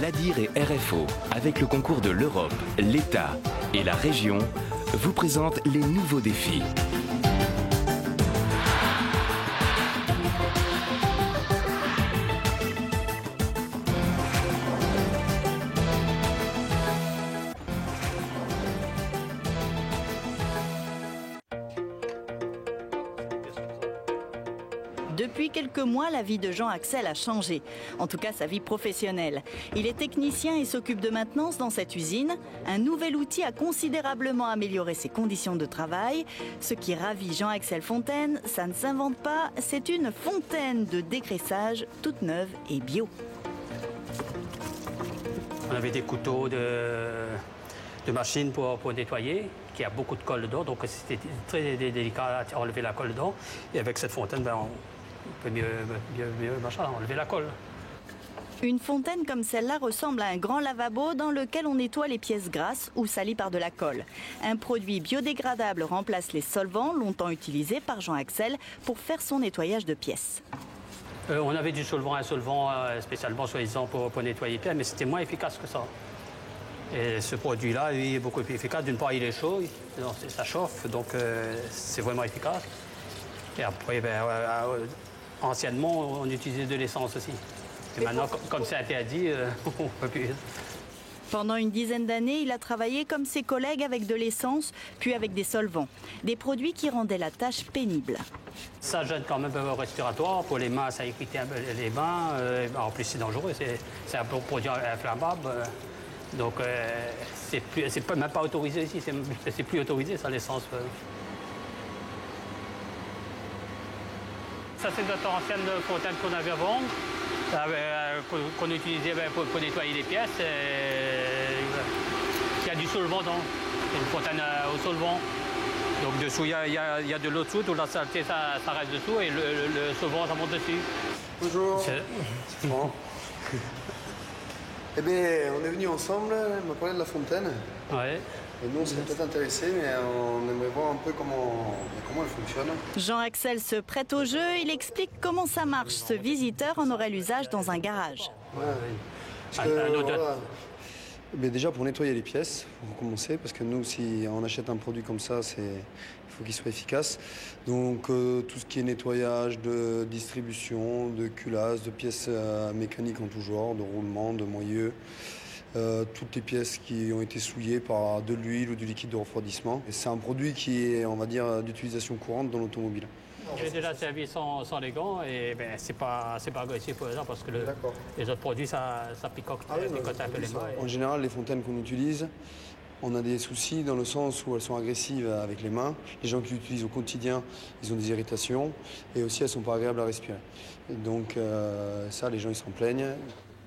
L'ADIR et RFO, avec le concours de l'Europe, l'État et la région, vous présentent les nouveaux défis. Depuis quelques mois, la vie de Jean-Axel a changé, en tout cas sa vie professionnelle. Il est technicien et s'occupe de maintenance dans cette usine. Un nouvel outil a considérablement amélioré ses conditions de travail. Ce qui ravit Jean-Axel Fontaine, ça ne s'invente pas, c'est une fontaine de dégraissage toute neuve et bio. On avait des couteaux de machine pour nettoyer, qui a beaucoup de colle dedans, donc c'était très délicat à enlever la colle dedans. Et avec cette fontaine, on peut mieux enlever la colle. Une fontaine comme celle-là ressemble à un grand lavabo dans lequel on nettoie les pièces grasses ou salies par de la colle. Un produit biodégradable remplace les solvants longtemps utilisés par Jean-Axel pour faire son nettoyage de pièces. On avait du solvant, un solvant spécialement soi-disant pour nettoyer les pièces, mais c'était moins efficace que ça. Et ce produit-là, lui, est beaucoup plus efficace. D'une part, il est chaud, ça chauffe, donc c'est vraiment efficace. Et après, anciennement, on utilisait de l'essence aussi. Et maintenant, comme c'est interdit, on ne peut plus. Pendant une dizaine d'années, il a travaillé comme ses collègues avec de l'essence, puis avec des solvants. Des produits qui rendaient la tâche pénible. Ça gêne quand même un respiratoire. Pour les mains, ça irrite un peu les mains. En plus, c'est dangereux. C'est un produit inflammable. Donc, c'est même pas autorisé ici. C'est plus autorisé, ça, l'essence. Ça, c'est notre ancienne fontaine qu'on avait avant, qu'on utilisait pour nettoyer les pièces. Il y a du solvant dans. C'est une fontaine au solvant. Donc, dessous, il y a de l'eau dessous. Toute la saleté, ça reste dessous. Et le solvant, ça monte dessus. Bonjour. Bon. Eh bien, on est venus ensemble, on m'a parlé de la fontaine. Ouais. Et nous, on serait peut-être intéressés, mais on aimerait voir un peu comment elle fonctionne. Jean-Axel se prête au jeu, il explique comment ça marche. Ce visiteur en aurait l'usage dans un garage. Ouais. Parce que, voilà, mais déjà, pour nettoyer les pièces, pour commencer, parce que nous, si on achète un produit comme ça, il faut qu'il soit efficace. Donc, tout ce qui est nettoyage de distribution, de culasse, de pièces mécaniques en tout genre, de roulement, de moyeux, toutes les pièces qui ont été souillées par de l'huile ou du liquide de refroidissement. Et c'est un produit qui est, on va dire, d'utilisation courante dans l'automobile. J'ai déjà servi sans les gants et c'est pas agressif pour les gens parce que les autres produits, ça picote un peu les mains. En général, les fontaines qu'on utilise, on a des soucis dans le sens où elles sont agressives avec les mains. Les gens qui l'utilisent au quotidien, ils ont des irritations et aussi elles ne sont pas agréables à respirer. Et donc ça, les gens ils s'en plaignent.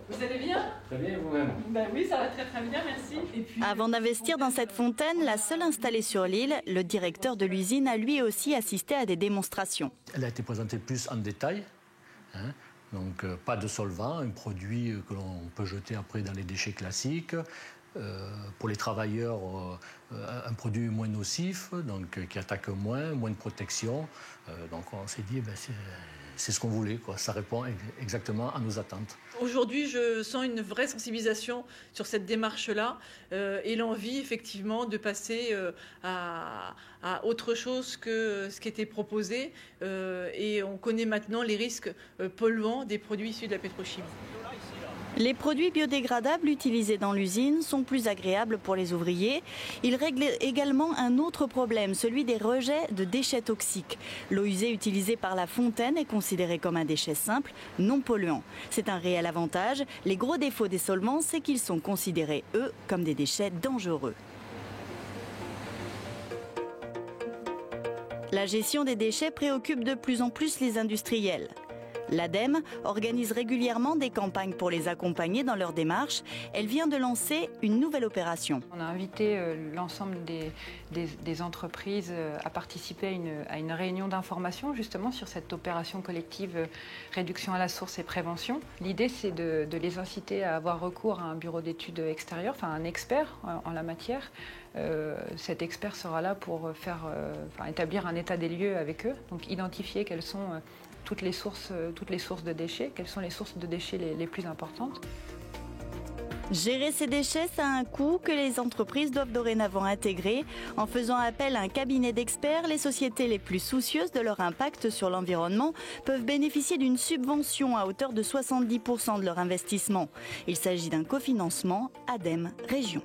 Vous allez bien? Très bien, vous-même? Ben oui, ça va très bien, merci. Et puis... Avant d'investir dans cette fontaine, la seule installée sur l'île, le directeur de l'usine a lui aussi assisté à des démonstrations. Elle a été présentée plus en détail, donc pas de solvant, un produit que l'on peut jeter après dans les déchets classiques. Pour les travailleurs, un produit moins nocif, donc qui attaque moins de protection. Donc on s'est dit, c'est ce qu'on voulait, quoi. Ça répond exactement à nos attentes. Aujourd'hui, je sens une vraie sensibilisation sur cette démarche-là et l'envie, effectivement, de passer à autre chose que ce qui était proposé. Et on connaît maintenant les risques polluants des produits issus de la pétrochimie. Les produits biodégradables utilisés dans l'usine sont plus agréables pour les ouvriers. Ils règlent également un autre problème, celui des rejets de déchets toxiques. L'eau usée utilisée par la fontaine est considérée comme un déchet simple, non polluant. C'est un réel avantage. Les gros défauts des solvants, c'est qu'ils sont considérés, eux, comme des déchets dangereux. La gestion des déchets préoccupe de plus en plus les industriels. L'ADEME organise régulièrement des campagnes pour les accompagner dans leur démarche. Elle vient de lancer une nouvelle opération. On a invité l'ensemble des entreprises à participer à une réunion d'information justement sur cette opération collective réduction à la source et prévention. L'idée, c'est de les inciter à avoir recours à un bureau d'études extérieur, enfin un expert en la matière. Cet expert sera là pour établir un état des lieux avec eux, donc identifier quelles sont toutes les sources de déchets, quelles sont les sources de déchets les plus importantes. Gérer ces déchets, ça a un coût que les entreprises doivent dorénavant intégrer. En faisant appel à un cabinet d'experts, les sociétés les plus soucieuses de leur impact sur l'environnement peuvent bénéficier d'une subvention à hauteur de 70% de leur investissement. Il s'agit d'un cofinancement ADEME Région.